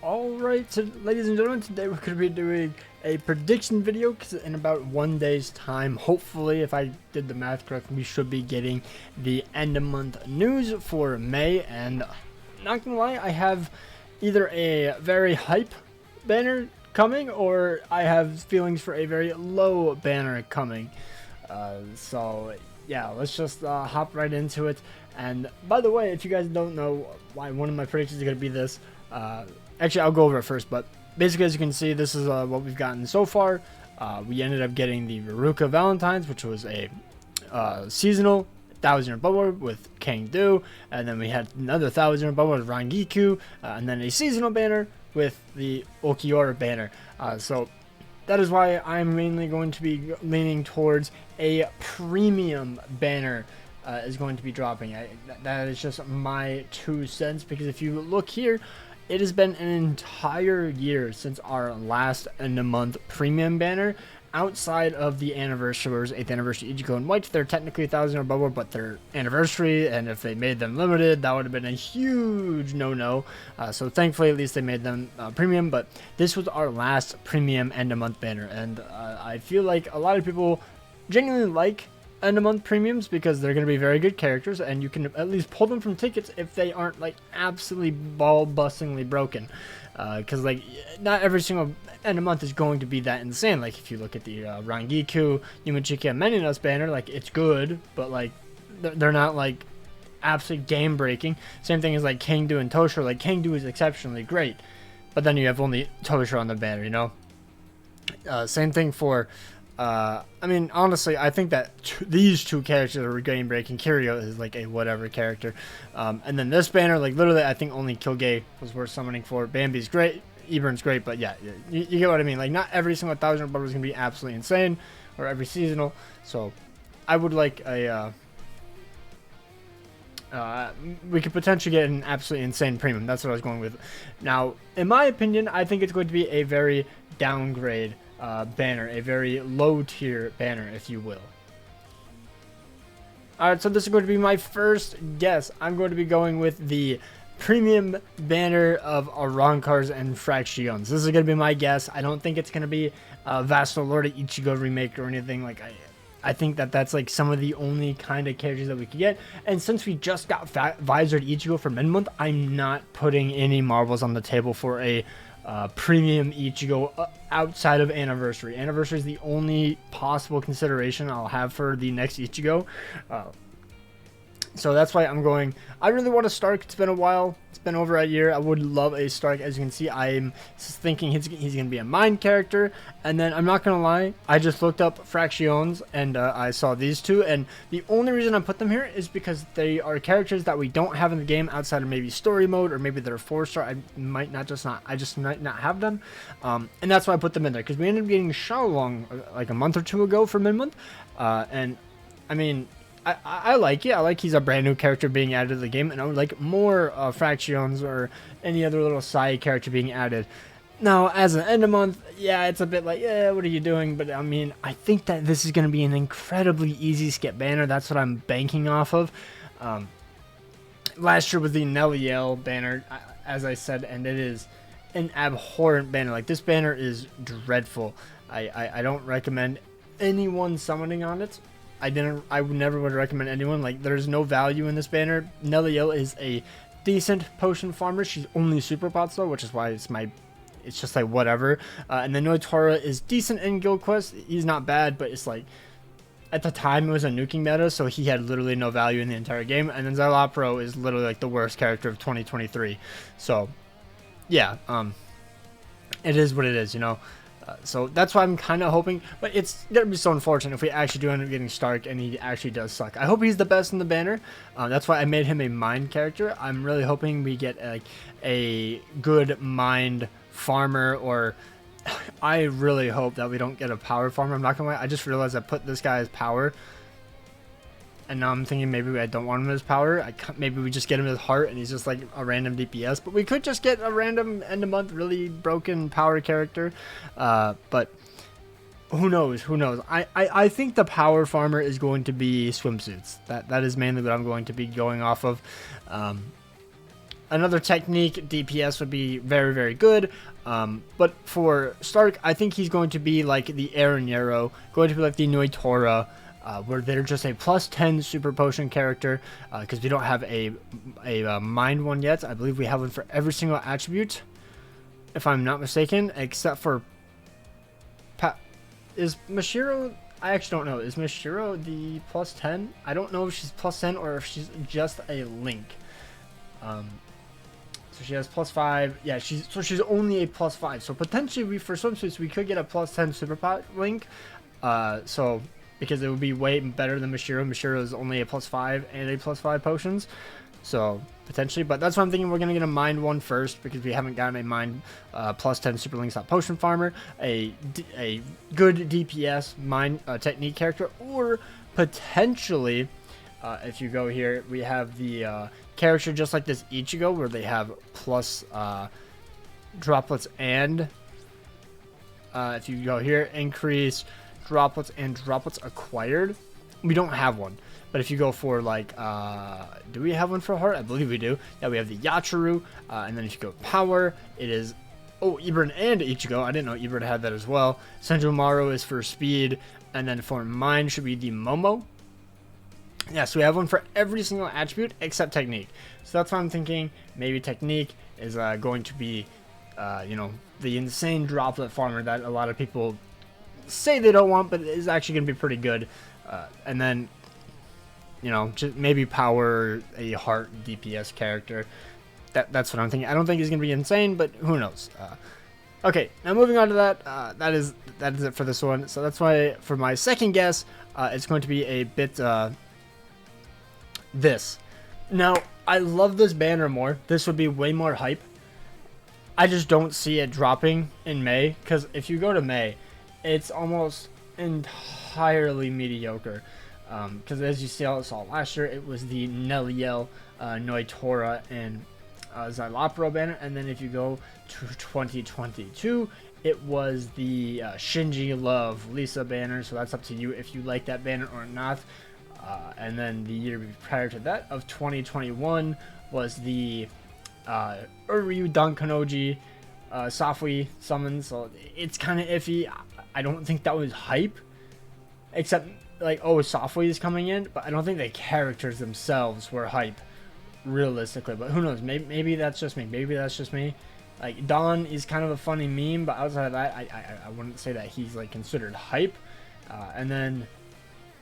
Alright, so ladies and gentlemen, today we're going to be doing a prediction video because in about 1 day's time, hopefully, if I did the math correctly, we should be getting the end of month news for May. And not gonna lie, I have either a very hype banner coming or I have feelings for a very low banner coming. So yeah, let's just hop right into it. And by the way, if you guys don't know why one of my predictions is going to be this, actually, I'll go over it first, but basically, as you can see, this is what we've gotten so far. We ended up getting the Veruca Valentine's, which was a seasonal 1000 bubble with Kangdu, and then we had another 1000 bubble with Rangiku, and then a seasonal banner with the Okiora banner. So that is why I'm mainly going to be leaning towards a premium banner is going to be dropping. That is just my 2 cents, because if you look here, it has been an entire year since our last end of month premium banner. Outside of the anniversaries, 8th anniversary Ichigo and White, they're technically 1000 or bubble, but they're anniversary, and if they made them limited, that would have been a huge no-no. So thankfully, at least they made them premium, but this was our last premium end of month banner, and I feel like a lot of people genuinely like end of month premiums because they're going to be very good characters, and you can at least pull them from tickets if they aren't like absolutely ball-bustingly broken. Because like not every single end of month is going to be that insane. Like if you look at the Rangiku, Yumachiki, and Meninas banner, like it's good, but like they're not like absolutely game breaking. Same thing as like Kangdu and Toshiro. Like Kangdu is exceptionally great, but then you have only Toshiro on the banner, you know. Same thing for I mean, honestly, I think that these two characters are game breaking. Kiryu is like a whatever character. And then this banner, like literally, I think only Kyogei was worth summoning for. Bambi's great. Eburn's great. But yeah, you get what I mean. Like, not every single 1000 bubble is going to be absolutely insane, or every seasonal. So I would like a. We could potentially get an absolutely insane premium. That's what I was going with. Now, in my opinion, I think it's going to be a very downgrade banner, a very low tier banner, if you will. Alright, so this is going to be my first guess. I'm going to be going with the premium banner of Arankars and Fractions. This is going to be my guess. I don't think it's going to be a Vassal Lord Ichigo remake or anything. Like, I think that that's like some of the only kind of characters that we could get. And since we just got Visored Ichigo for mid-month, I'm not putting any marbles on the table for a premium Ichigo outside of Anniversary. Anniversary is the only possible consideration I'll have for the next Ichigo. So that's why I'm going. I really want a Stark. It's been a while. It's been over a year. I would love a Stark. As you can see, I'm thinking he's going to be a Mind character. And then I'm not going to lie, I just looked up Fractions and I saw these two. And the only reason I put them here is because they are characters that we don't have in the game outside of maybe story mode, or maybe they're 4-star. I just might not have them. And that's why I put them in there, because we ended up getting Xiaolong like a month or two ago for mid-month. And I mean, I like it. I like he's a brand new character being added to the game, and I would like more Fractions or any other little side character being added. Now, as an end of month, yeah, it's a bit like, yeah, what are you doing? But I mean, I think that this is going to be an incredibly easy skip banner. That's what I'm banking off of. Last year was the Neliel banner, as I said, and it is an abhorrent banner. Like, this banner is dreadful. I don't recommend anyone summoning on it. I would never recommend anyone. Like, there's no value in this banner. Neliel is a decent potion farmer. She's only super pots though, which is why it's just like whatever. And then Noitora is decent in Guild Quest. He's not bad, but it's like, at the time it was a nuking meta, so he had literally no value in the entire game. And then Xylopro is literally like the worst character of 2023. So yeah, it is what it is, you know. So that's why I'm kind of hoping, but it's going to be so unfortunate if we actually do end up getting Stark and he actually does suck. I hope he's the best in the banner. That's why I made him a Mind character. I'm really hoping we get a good Mind farmer, or I really hope that we don't get a power farmer. I'm not going to lie, I just realized I put this guy as power, and now I'm thinking maybe I don't want him as power. Maybe we just get him as heart and he's just like a random DPS. But we could just get a random end of month really broken power character. But who knows? Who knows? I think the power farmer is going to be swimsuits. That is mainly what I'm going to be going off of. another technique DPS would be very, very good. But for Stark, I think he's going to be like the Eren Yarrow, going to be like the Noitora, where they're just a plus 10 super potion character, because we don't have a mind one yet. I believe we have one for every single attribute, if I'm not mistaken, except for is Mashiro. I actually don't know. Is Mashiro the plus 10? I don't know if she's plus 10 or if she's just a link. So she has plus 5. Yeah, she's only a plus 5. So potentially for swimsuits we could get a plus 10 super pot link. So because it would be way better than Mashiro. Mashiro is only a plus 5 and a plus 5 potions. So potentially, but that's what I'm thinking. We're gonna get a mind one first because we haven't gotten a mind plus 10 super links potion farmer, a good DPS mind technique character, or potentially if you go here, we have the character just like this Ichigo where they have plus droplets, and if you go here, increase droplets and droplets acquired. We don't have one. But if you go for like, do we have one for heart? I believe we do. Yeah, we have the Yachiru. And then if you go power, it is, oh, Ibran and Ichigo. I didn't know Ibran had that as well. Senjumaru is for speed. And then for mind should be the Momo. Yeah, so we have one for every single attribute except technique. So that's why I'm thinking maybe technique is going to be, you know, the insane droplet farmer that a lot of people say they don't want, but is actually going to be pretty good. And then, you know, just maybe power a heart DPS character. That's what I'm thinking. I don't think he's gonna be insane, but who knows? Okay, now moving on to that. That is it for this one. So that's why for my second guess, it's going to be a bit this. Now I love this banner more. This would be way more hype. I just don't see it dropping in May, because if you go to May, it's almost entirely mediocre. Because as you saw last year, it was the Neliel, Noitora, and Xylopro banner. And then if you go to 2022, it was the Shinji Love Lisa banner. So that's up to you if you like that banner or not. And then the year prior to that, of 2021, was the Uryu Dankanoji Safui summon. So it's kind of iffy. I don't think that was hype, except like, oh, Safui is coming in, but I don't think the characters themselves were hype realistically. But who knows? Maybe that's just me. Maybe that's just me. Like, Dawn is kind of a funny meme, but outside of that, I wouldn't say that he's like considered hype. And then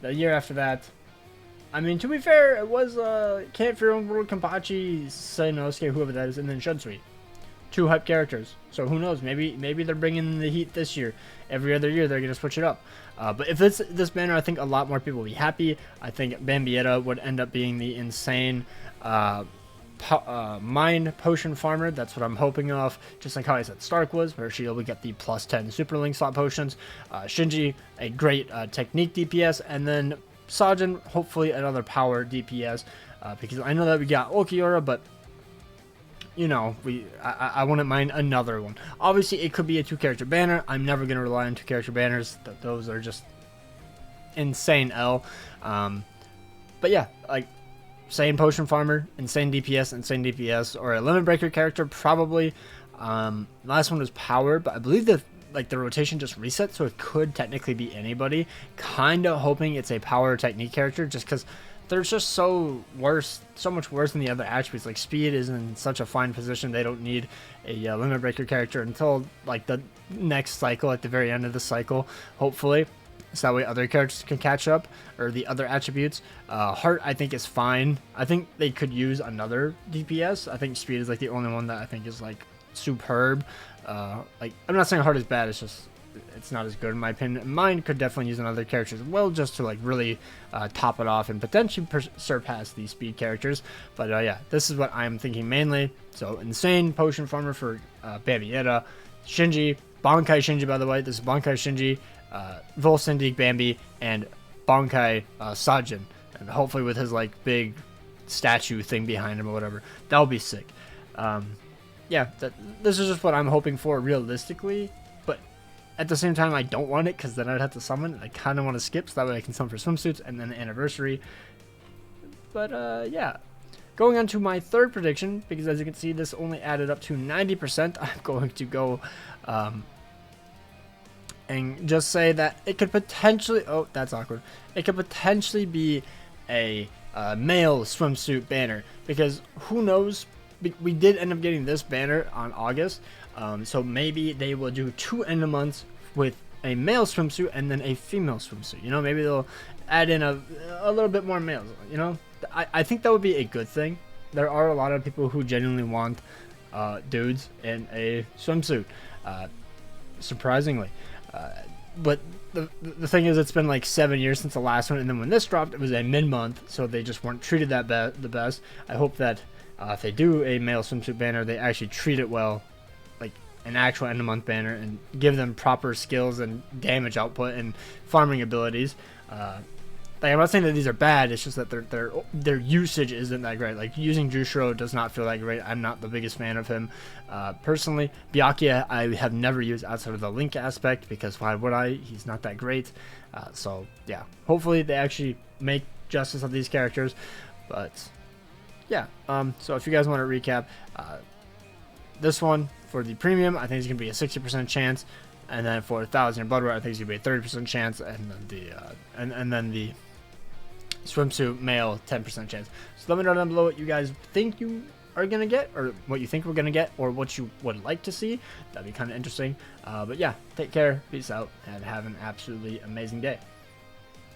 the year after that, I mean, to be fair, it was Can't Fear Own World, Kenpachi, Sainosuke, whoever that is, and then Shunsui. 2 hype characters. So who knows? Maybe they're bringing the heat this year. Every other year they're gonna switch it up. But if it's this banner, I think a lot more people will be happy. I think Bambietta would end up being the insane mind potion farmer. That's what I'm hoping of. Just like how I said Stark was, where she'll get the plus 10 super link slot potions. Shinji, a great technique DPS, and then Sajin, hopefully another power DPS. Because I know that we got Okiura, but you know, I wouldn't mind another one. Obviously, it could be a 2-character banner. I'm never going to rely on 2-character banners. Those are just insane L. But yeah, like, insane potion farmer, insane DPS, or a limit breaker character, probably. Last one was power, but I believe that like the rotation just reset, so it could technically be anybody. Kind of hoping it's a power technique character, just because they're just so much worse than the other attributes. Like, speed is in such a fine position. They don't need a limit breaker character until like the next cycle, at the very end of the cycle, hopefully, so that way other characters can catch up, or the other attributes. Heart, I think, is fine. I think they could use another DPS. I think speed is like the only one that I think is like superb. Like, I'm not saying heart is bad, it's just it's not as good in my opinion. Mine could definitely use another character as well, just to like really top it off and potentially surpass these speed characters. But yeah, this is what I'm thinking mainly. So insane potion farmer for Bambietta, Shinji, Bankai Shinji, by the way. This is Bankai Shinji, Volsindik Bambi, and Bankai Sajin, and hopefully with his like big statue thing behind him or whatever. That would be sick. Yeah, this is just what I'm hoping for realistically, but at the same time I don't want it, because then I'd have to summon. I kind of want to skip so that way I can summon for swimsuits and then the anniversary. But yeah, going on to my third prediction, because as you can see, this only added up to 90%. I'm going to go and just say that it could potentially, oh, that's awkward. It could potentially be a male swimsuit banner, because who knows? We did end up getting this banner on August, so maybe they will do 2 end of months with a male swimsuit and then a female swimsuit. You know, maybe they'll add in a little bit more males. You know, I think that would be a good thing. There are a lot of people who genuinely want dudes in a swimsuit, surprisingly. But the thing is, it's been like 7 years since the last one, and then when this dropped, it was a mid-month, so they just weren't treated that the best. I hope that if they do a male swimsuit banner, they actually treat it well, like an actual end-of-month banner, and give them proper skills and damage output and farming abilities. Like, I'm not saying that these are bad, it's just that their usage isn't that great. Like, using Jushiro does not feel that great. I'm not the biggest fan of him. Personally, Byakuya I have never used outside of the Link aspect, because why would I? He's not that great. So, yeah. Hopefully they actually make justice of these characters. But, yeah. So if you guys want to recap, this one, for the premium, I think it's going to be a 60% chance. And then for 1,000 Blood Red, I think it's going to be a 30% chance. And then the swimsuit male 10% chance. So let me know down below what you guys think you are gonna get, or what you think we're gonna get, or what you would like to see. That'd be kind of interesting. But yeah, take care, peace out, and have an absolutely amazing day.